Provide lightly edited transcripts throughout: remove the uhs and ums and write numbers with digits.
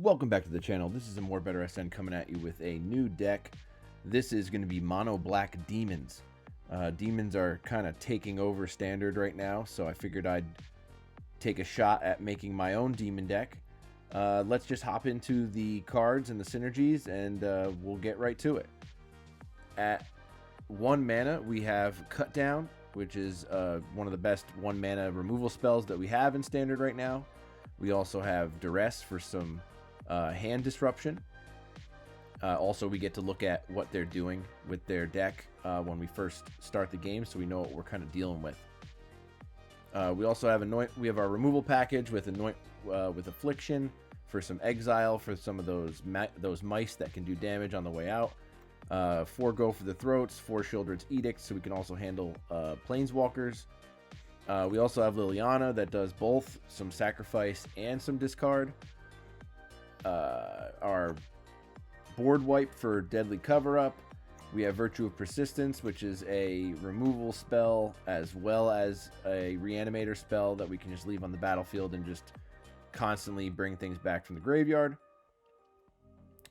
Welcome back to the channel. This is a More Better SN coming at you with a new deck. This is going to be mono black demons. Demons are kind of taking over standard right now, so I figured I'd take a shot at making my own demon deck. Let's just hop into the cards and the synergies, and we'll get right to it. At 1 mana, we have Cut Down, which is one of the best 1 mana removal spells that we have in standard right now. We also have Duress for some hand disruption. Also, we get to look at what they're doing with their deck when we first start the game, so we know what we're kind of dealing with. We also have We have our removal package with with Affliction for some exile for some of those mice that can do damage on the way out. 4 Go for the Throats, 4 Sheoldred's Edicts, so we can also handle Planeswalkers. We also have Liliana that does both some sacrifice and some discard. Our board wipe for Deadly Cover-Up. We have Virtue of Persistence, which is a removal spell as well as a reanimator spell that we can just leave on the battlefield and just constantly bring things back from the graveyard.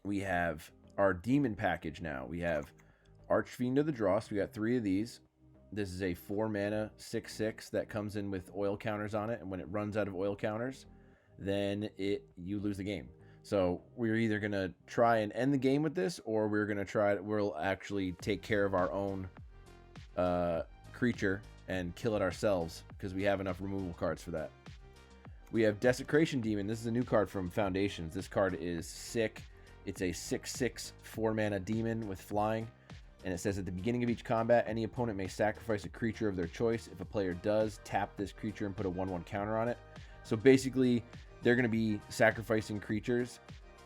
We have our demon package now. We have Archfiend of the Dross. We got 3 of these. This is a 4 mana 6/6 that comes in with oil counters on it, and when it runs out of oil counters, then you lose the game. So we're either gonna try and end the game with this, or we'll actually take care of our own creature and kill it ourselves because we have enough removal cards for that. We have Desecration Demon. This is a new card from Foundations. This card is sick. It's a 6/6 4 mana demon with flying. And it says at the beginning of each combat, any opponent may sacrifice a creature of their choice. If a player does, tap this creature and put a 1/1 counter on it. So basically, they're going to be sacrificing creatures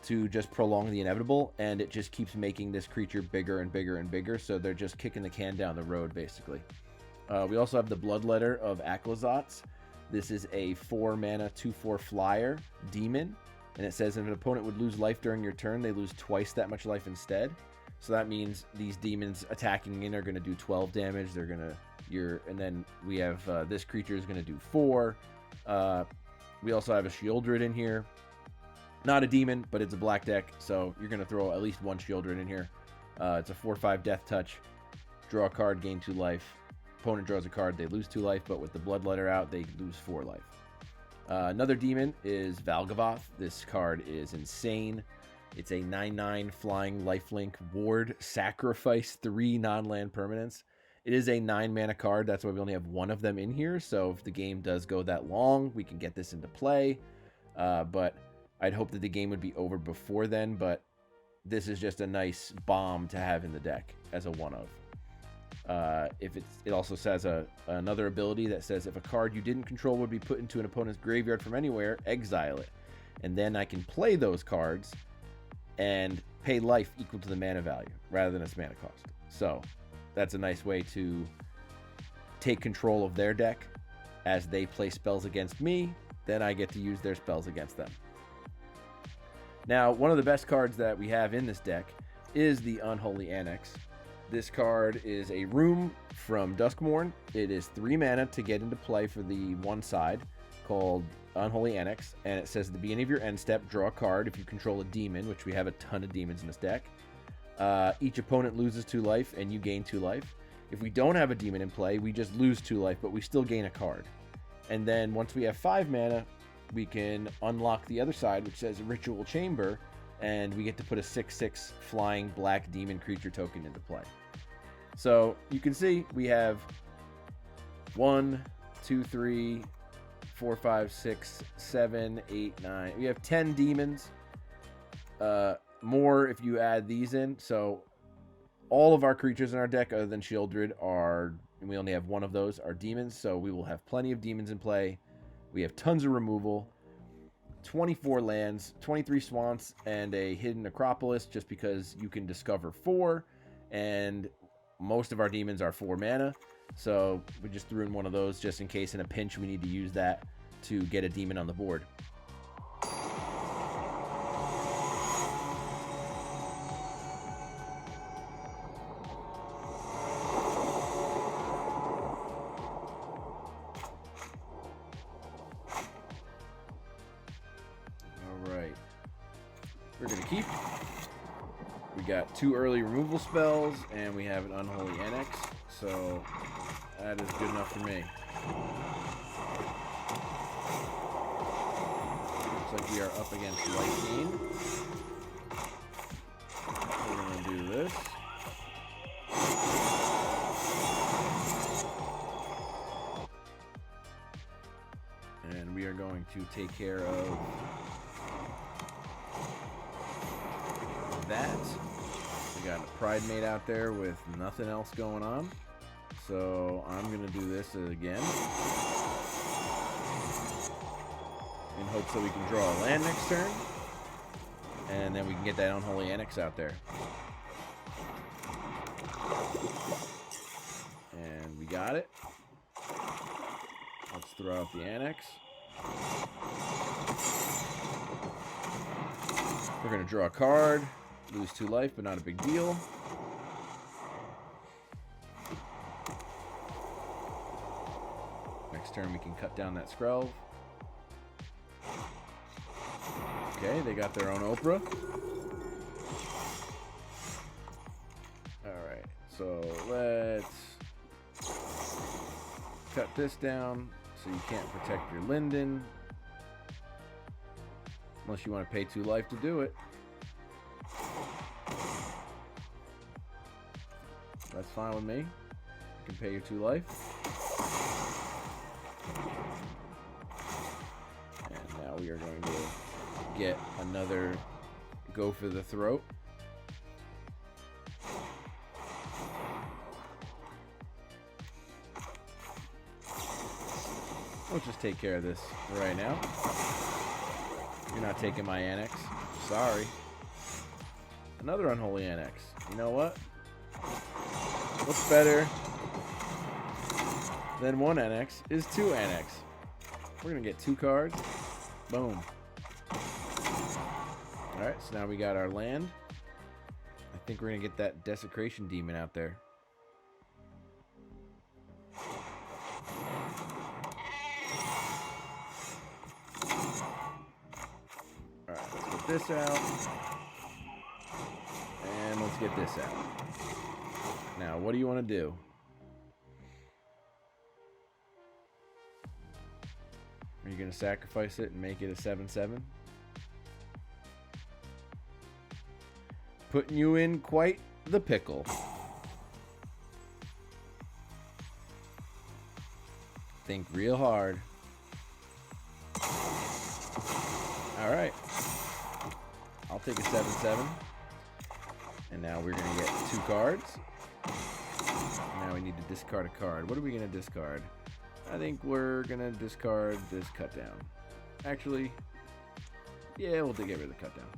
to just prolong the inevitable, and it just keeps making this creature bigger and bigger and bigger. So they're just kicking the can down the road, basically. We also have the Bloodletter of Aclazotz. This is a 4 mana 2/4 flyer demon. And it says if an opponent would lose life during your turn, they lose twice that much life instead. So that means these demons attacking in are going to do 12 damage. And then we have this creature is going to do 4. We also have a Sheoldred in here. Not a demon, but it's a black deck, so you're going to throw at least 1 Sheoldred in here. It's a 4/5 Death Touch. Draw a card, gain 2 life. Opponent draws a card, they lose 2 life, but with the Bloodletter out, they lose 4 life. Another demon is Valgavoth. This card is insane. It's a 9/9 flying lifelink ward, sacrifice 3 non-land permanents. It is a 9 mana card. That's why we only have 1 of them in here. So if the game does go that long, we can get this into play. But I'd hope that the game would be over before then. But this is just a nice bomb to have in the deck as a 1/of. It also says another ability that says if a card you didn't control would be put into an opponent's graveyard from anywhere, exile it. And then I can play those cards and pay life equal to the mana value rather than its mana cost. So that's a nice way to take control of their deck. As they play spells against me, then I get to use their spells against them. Now, one of the best cards that we have in this deck is the Unholy Annex. This card is a room from Duskmourn. It is 3 mana to get into play for the one side, called Unholy Annex, and it says at the beginning of your end step, draw a card if you control a demon, which we have a ton of demons in this deck. Each opponent loses 2 life, and you gain 2 life. If we don't have a demon in play, we just lose 2 life, but we still gain a card. And then once we have 5 mana, we can unlock the other side, which says Ritual Chamber, and we get to put a 6/6 flying black demon creature token into play. So you can see we have 1, 2, 3, 4, 5, 6, 7, 8, 9. We have 10 demons. More if you add these in. So all of our creatures in our deck, other than Sheoldred, and we only have 1 of those, are demons. So we will have plenty of demons in play. We have tons of removal. 24 lands, 23 swamps, and a hidden Necropolis, just because you can discover 4. And most of our demons are 4 mana. So we just threw in 1 of those just in case in a pinch we need to use that to get a demon on the board. All right. we're going to keep. We got 2 early removal spells, and we have an Unholy Annex, so that is good enough for me. Looks like we are up against life gain. We're going to do this. And we are going to take care of that. We got a Pride Mate out there with nothing else going on. So I'm going to do this again. In hopes that we can draw a land next turn. And then we can get that Unholy Annex out there. And we got it. Let's throw out the Annex. We're going to draw a card. Lose 2 life, but not a big deal. Next turn we can cut down that Skrelv. Okay, they got their own Oprah. Alright, so let's cut this down so you can't protect your Linden. Unless you want to pay 2 life to do it. That's fine with me. You can pay your 2 life. And now we are going to get another go for the throat. We'll just take care of this right now. You're not taking my Annex. Sorry. Another Unholy Annex. You know what? What's better than 1 Annex is 2 Annex. We're going to get 2 cards. Boom. Alright, so now we got our land. I think we're going to get that Desecration Demon out there. Alright, let's get this out. And let's get this out. Now, what do you want to do? Are you going to sacrifice it and make it a 7/7? Putting you in quite the pickle. Think real hard. Alright. I'll take a 7/7. And now we're going to get 2 cards. Now we need to discard a card. What are we going to discard? I think we're going to discard this cut down. Actually, yeah, we'll get rid of the cut down.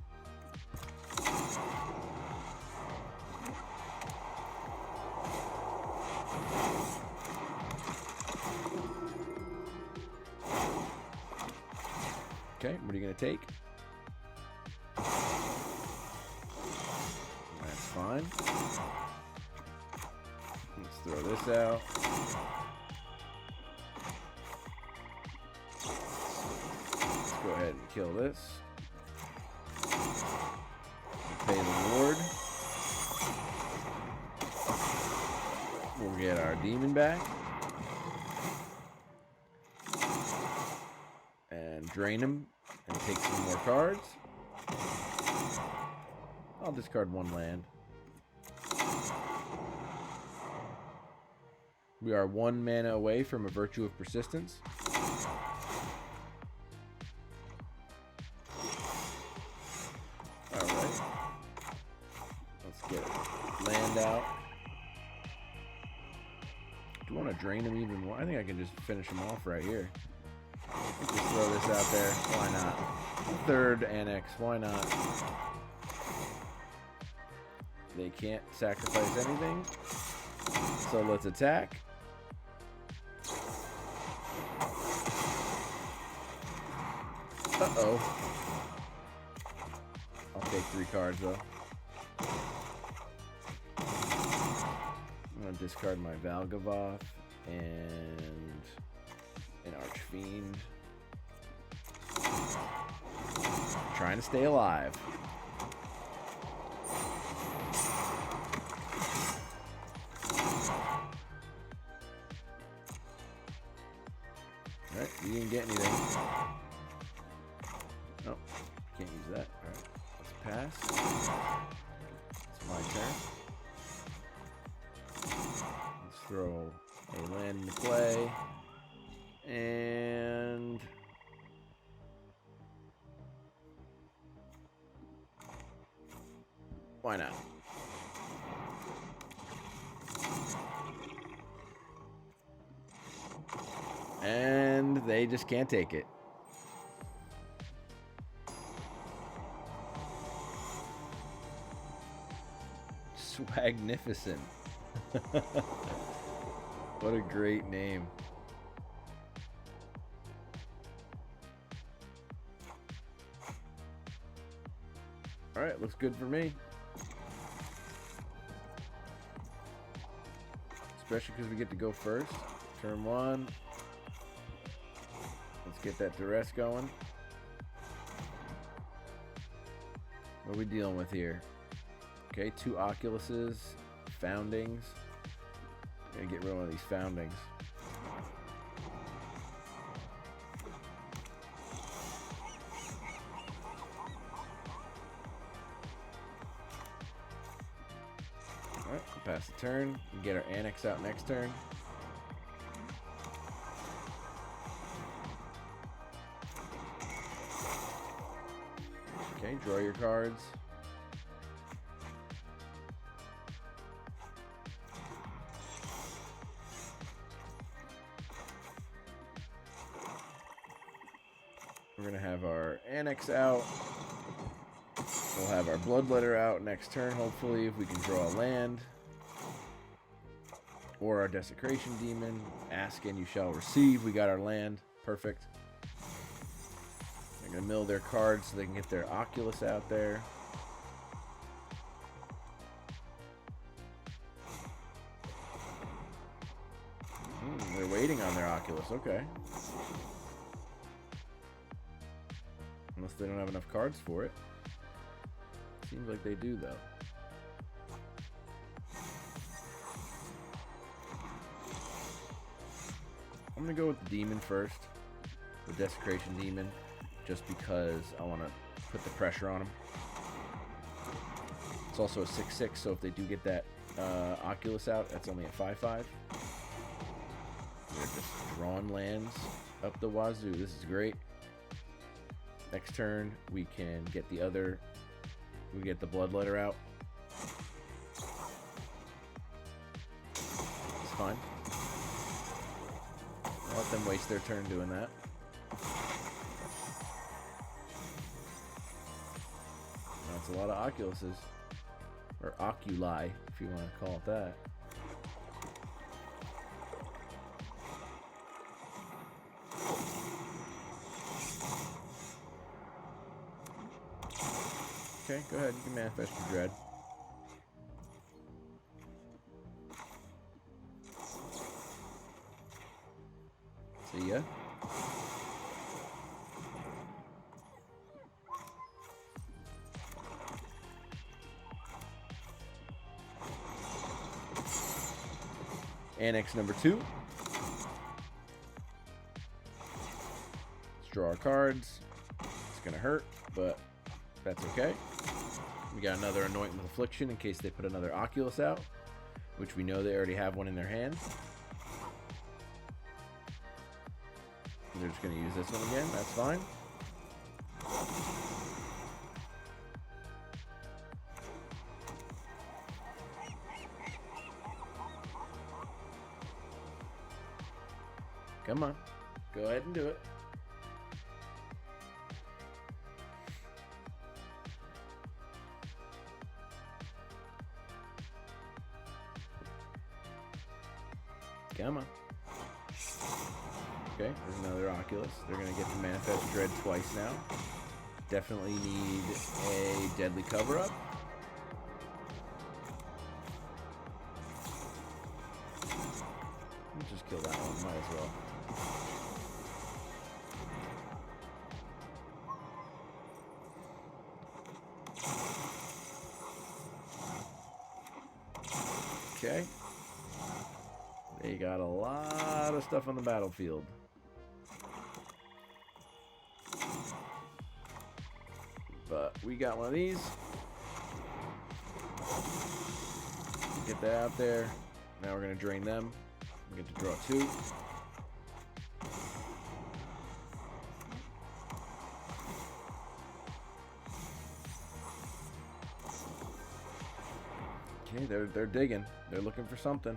Okay, what are you going to take? That's fine. Let's throw this out. Let's go ahead and kill this. Pay the ward. We'll get our demon back. And drain him and take some more cards. I'll discard 1 land. We are 1 mana away from a Virtue of Persistence. Alright. Let's get land out. Do you want to drain him even more? I think I can just finish him off right here. Just throw this out there. Why not? 3rd Annex. Why not? They can't sacrifice anything. So let's attack. Uh-oh. I'll take 3 cards, though. I'm going to discard my Valgavoth and an Archfiend. Trying to stay alive. Alright, you didn't get anything. Nope, can't use that. Alright, let's pass. It's my turn. Let's throw a land into play. And... why not? And they just can't take it. Swagnificent. What a great name. Alright, looks good for me. Especially because we get to go first. Turn 1. Let's get that duress going. What are we dealing with here? Okay, 2 Oculuses, Foundings. I'm gonna get rid of one of these Foundings. Alright, we'll pass the turn. We get our Annex out next turn. Okay, draw your cards. We're going to have our Annex out. We'll have our Bloodletter out next turn, hopefully, if we can draw a land. Or our Desecration Demon. Ask and you shall receive. We got our land. Perfect. They're going to mill their cards so they can get their Oculus out there. They're waiting on their Oculus. Okay. Unless they don't have enough cards for it. Seems like they do, though. I'm going to go with the Demon first. The Desecration Demon. Just because I want to put the pressure on them. It's also a 6/6, so if they do get that Oculus out, that's only a 5/5. They're just drawing lands up the wazoo. This is great. Next turn, we can get the other... we get the Bloodletter out. It's fine. I'll let them waste their turn doing that. That's a lot of Oculuses. Or Oculi, if you want to call it that. Okay, go ahead. You can manifest your dread. See ya. Annex number 2. Let's draw our cards. It's gonna hurt, but that's okay. We got another Anoint with Affliction in case they put another Oculus out, which we know they already have one in their hands. They're just going to use this one again. That's fine. Come on. Go ahead and do it. Come on. Okay, there's another Oculus. They're going to get to manifest Dread twice now. Definitely need a Deadly Cover-Up. Let's just kill that one. Might as well. Okay. They got a lot of stuff on the battlefield. we got one of these. Get that out there. Now we're going to drain them. We get to draw 2. Okay, they're digging. They're looking for something.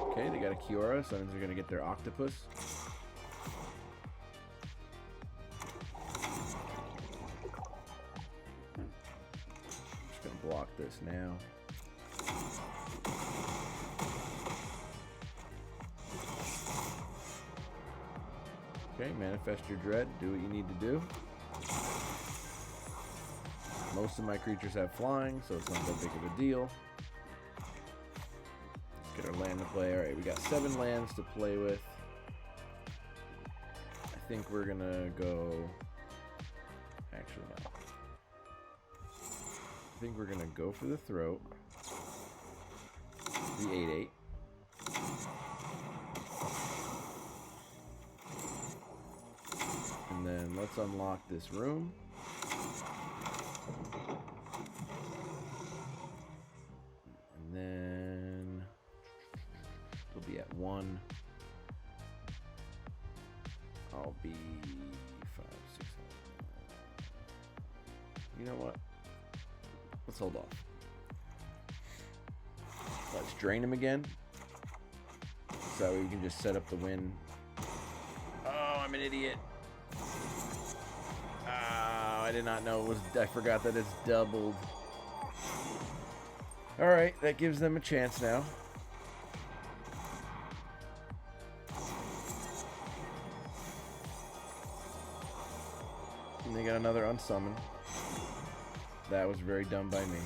Okay, they got a Kiora, so that means they're going to get their octopus. I'm just going to block this now. Okay, manifest your dread. Do what you need to do. Most of my creatures have flying, so it's not that big of a deal. Let's get our land to play. Alright, we got 7 lands to play with. I think we're gonna go... Actually, no. I think we're gonna go for the throat. The 8/8. And then let's unlock this room. And then we'll be at 1. I'll be 5, 6, 7. You know what? Let's hold off. Let's drain him again. So we can just set up the win. Oh, I'm an idiot. I did not know it was... I forgot that it's doubled. Alright, that gives them a chance now. And they got another unsummon. That was very dumb by me.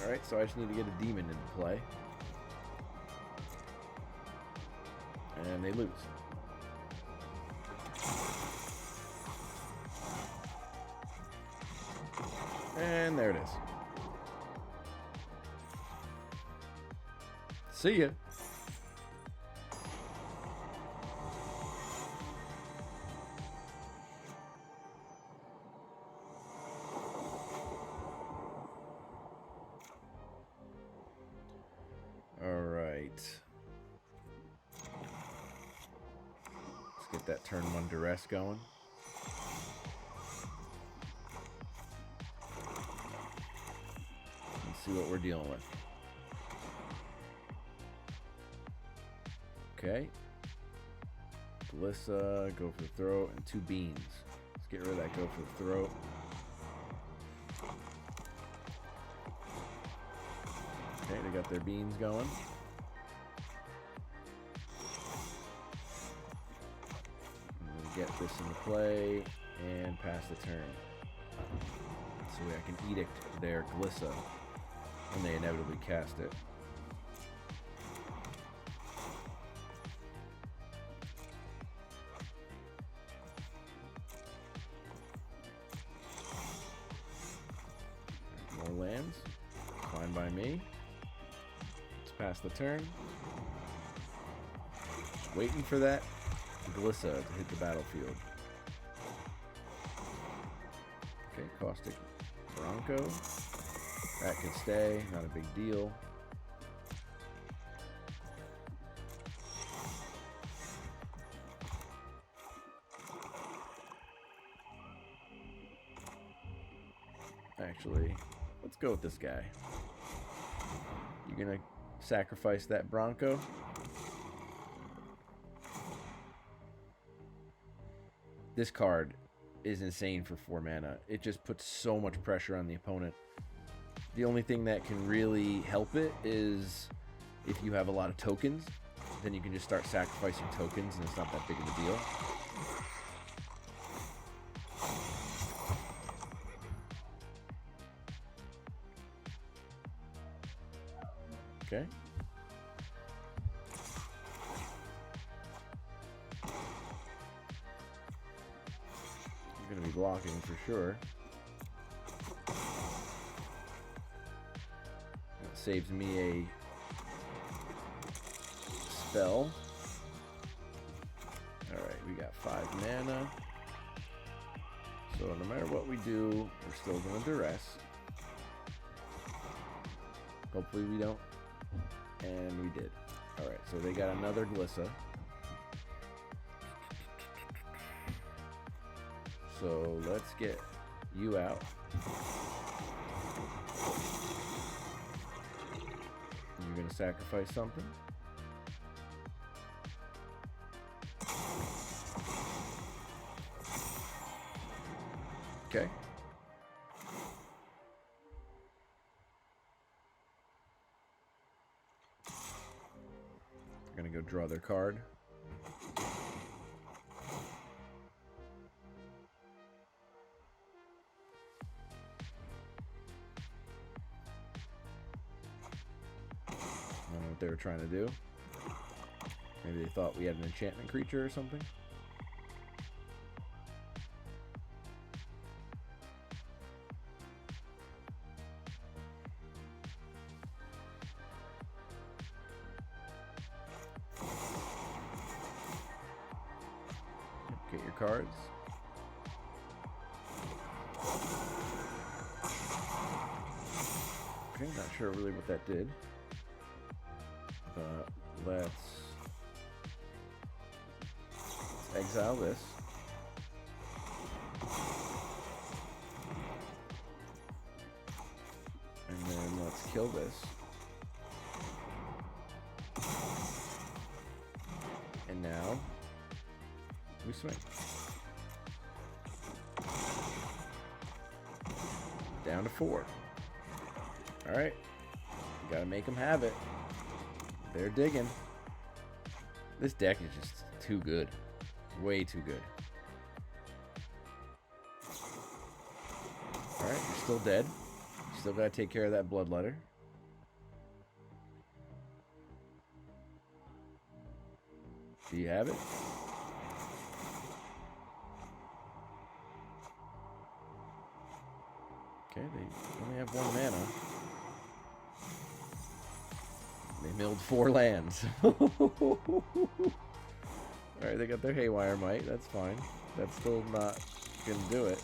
Alright, so I just need to get a demon into play. And they lose. And there it is. See ya. All right. Let's get that turn 1 duress going. Let's see what we're dealing with. Okay. Glissa, go for the throat, and 2 beans. Let's get rid of that go for the throat. Okay, they got their beans going. I'm gonna get this into play and pass the turn. So I can edict their Glissa when they inevitably cast it. More lands. Fine by me. Let's pass the turn. Just waiting for that Glissa to hit the battlefield. Okay, Caustic Bronco. That can stay, not a big deal. Actually, let's go with this guy. You're gonna sacrifice that Bronco. This card is insane for 4 mana. It just puts so much pressure on the opponent. The only thing that can really help it is if you have a lot of tokens, then you can just start sacrificing tokens and it's not that big of a deal. Okay. I'm going to be blocking for sure. That saves me a spell. Alright, we got 5 mana. So no matter what we do, we're still going to duress. Hopefully we don't. And we did. Alright, so they got another Glissa. So let's get you out. You're going to sacrifice something. Okay. They're going to go draw their card. I don't know what they were trying to do. Maybe they thought we had an enchantment creature or something. Get your cards. Okay, not sure really what that did. But let's exile this. And then let's kill this. And now we swing. Down to 4. Alright. Gotta make them have it. They're digging. This deck is just too good. Way too good. Alright, you're still dead. Still gotta take care of that bloodletter. Do you have it? Okay, they only have 1 mana. They milled 4 lands. Alright, they got their Haywire Might. That's fine. That's still not gonna do it.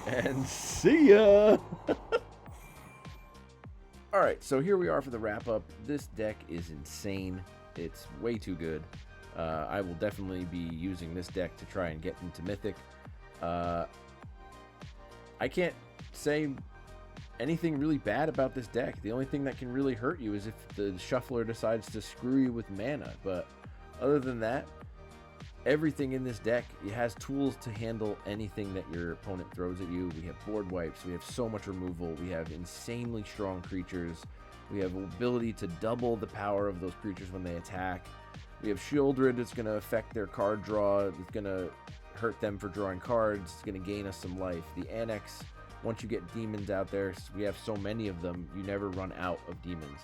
And see ya! Alright, so here we are for the wrap-up. This deck is insane. It's way too good. I will definitely be using this deck to try and get into Mythic. I can't say anything really bad about this deck. The only thing that can really hurt you is if the shuffler decides to screw you with mana. But other than that, everything in this deck, it has tools to handle anything that your opponent throws at you. We have board wipes. We have so much removal. We have insanely strong creatures. We have ability to double the power of those creatures when they attack. We have Sheoldred that's going to affect their card draw. It's going to hurt them for drawing cards. It's going to gain us some life. The Annex, once you get demons out there, we have so many of them, you never run out of demons.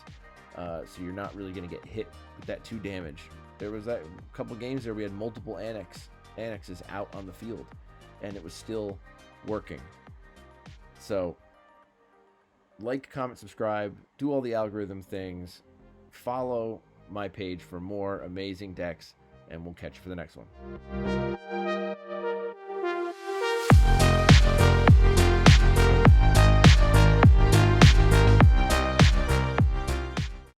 So you're not really going to get hit with that 2 damage. There was that couple games there we had multiple annexes out on the field, and it was still working. So, like, comment, subscribe, do all the algorithm things, follow my page for more amazing decks, and we'll catch you for the next one.